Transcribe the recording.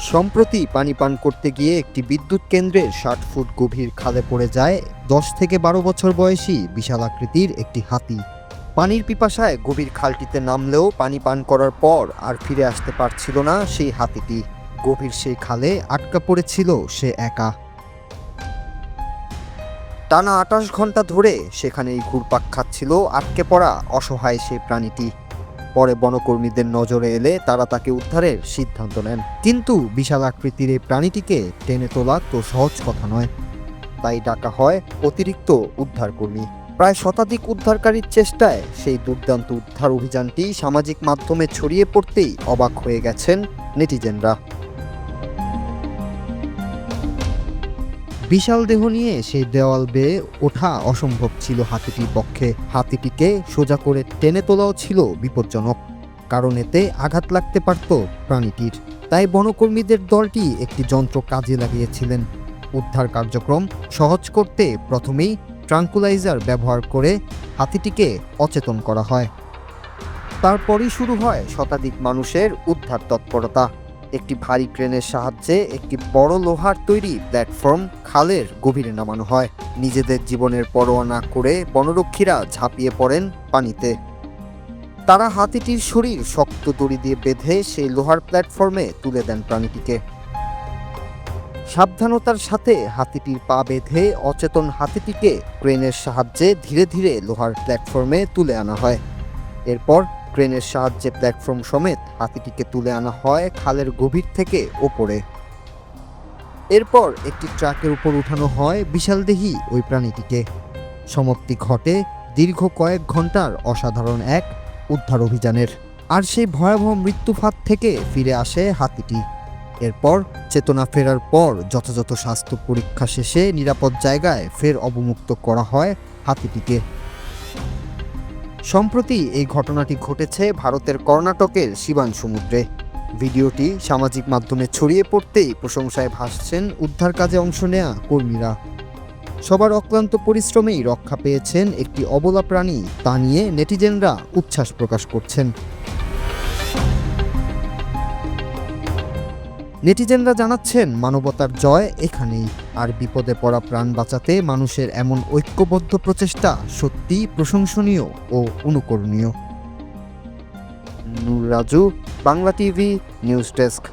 সম্প্রতি পানি পান করতে গিয়ে একটি বিদ্যুৎ কেন্দ্রের ৬০ ফুট গভীর খালে পড়ে যায় ১০ থেকে ১২ বছর বয়সী বিশাল আকৃতির একটি হাতি। পানির পিপাসায় গভীর খালটিতে নামলেও পানি পান করার পর আর ফিরে আসতে পারছিল না সেই হাতিটি। গভীর সেই খালে আটকা পড়েছিল সে একা। টানা ২৮ ঘন্টা ধরে সেখানেই ঘুরপাক খাচ্ছিল আটকে পড়া অসহায় সেই প্রাণীটি। পরে বনকর্মীদের নজরে এলে তারা তাকে উদ্ধারের সিদ্ধান্ত নেন, কিন্তু বিশাল আকৃতির এই প্রাণীটিকে টেনে তোলা তো সহজ কথা নয়। তাই ডাকা হয় অতিরিক্ত উদ্ধারকর্মী। প্রায় শতাধিক উদ্ধারকারীর চেষ্টায় সেই দুর্দান্ত উদ্ধার অভিযানটি সামাজিক মাধ্যমে ছড়িয়ে পড়তেই অবাক হয়ে গেছেন নেটিজেনরা। বিশাল দেহ নিয়ে সেই দেওয়াল বেয়ে ওঠা অসম্ভব ছিল হাতিটির পক্ষে। হাতিটিকে সোজা করে টেনে তোলাও ছিল বিপজ্জনক, কারণ এতে আঘাত লাগতে পারত প্রাণীটির। তাই বনকর্মীদের দলটি একটি যন্ত্র কাজে লাগিয়েছিলেন। উদ্ধার কার্যক্রম সহজ করতে প্রথমেই ট্রাঙ্কুলাইজার ব্যবহার করে হাতিটিকে অচেতন করা হয়। তারপরই শুরু হয় শতাধিক মানুষের উদ্ধার তৎপরতা। একটি ভারী ক্রেনের সাহায্যে একটি বড় লোহার তৈরি প্ল্যাটফর্ম খালের গভীরে নামানো হয়। নিজেদের জীবনের পরোয়া না করে বনরক্ষীরা ঝাঁপিয়ে পড়েন পানিতে। তারা হাতিটির শরীর শক্ত দড়ি দিয়ে বেঁধে সেই লোহার প্ল্যাটফর্মে তুলে দেন প্রাণীটিকে। সাবধানতার সাথে হাতিটির পা বেঁধে অচেতন হাতিটিকে ক্রেনের সাহায্যে ধীরে ধীরে লোহার প্ল্যাটফর্মে তুলে আনা হয়। এরপর ক্রেনের সাহায্যে প্ল্যাটফর্ম সমেত হাতিটিকে তুলে আনা হয় খালের গভীর থেকে ওপরে। এরপর একটি ট্রাকের উপর উঠানো হয় বিশালদেহী ওই প্রাণীটিকে। সমাপ্তি ঘটে দীর্ঘ কয়েক ঘন্টার অসাধারণ এক উদ্ধার অভিযানের। আর সেই ভয়াবহ মৃত্যুফাত থেকে ফিরে আসে হাতিটি। এরপর চেতনা ফেরার পর যথাযথ স্বাস্থ্য পরীক্ষা শেষে নিরাপদ জায়গায় ফের অবমুক্ত করা হয় হাতিটিকে। সম্প্রতি এই ঘটনাটি ঘটেছে ভারতের কর্ণাটকের শিবান সমুদ্রে। ভিডিওটি সামাজিক মাধ্যমে ছড়িয়ে পড়তেই প্রশংসায় ভাসছেন উদ্ধার কাজে অংশ নেয়া কর্মীরা। সবার অক্লান্ত পরিশ্রমেই রক্ষা পেয়েছেন একটি অবলা প্রাণী, তা নিয়ে নেটিজেনরা উচ্ছ্বাস প্রকাশ করছেন। নেটিজেনরা জানাচ্ছেন মানবতার জয় এখানেই। আর বিপদে পড়া প্রাণ বাঁচাতে মানুষের এমন ঐক্যবদ্ধ প্রচেষ্টা সত্যিই প্রশংসনীয় ও অনুকরণীয়। Nur Raju, Bangla TV news desk.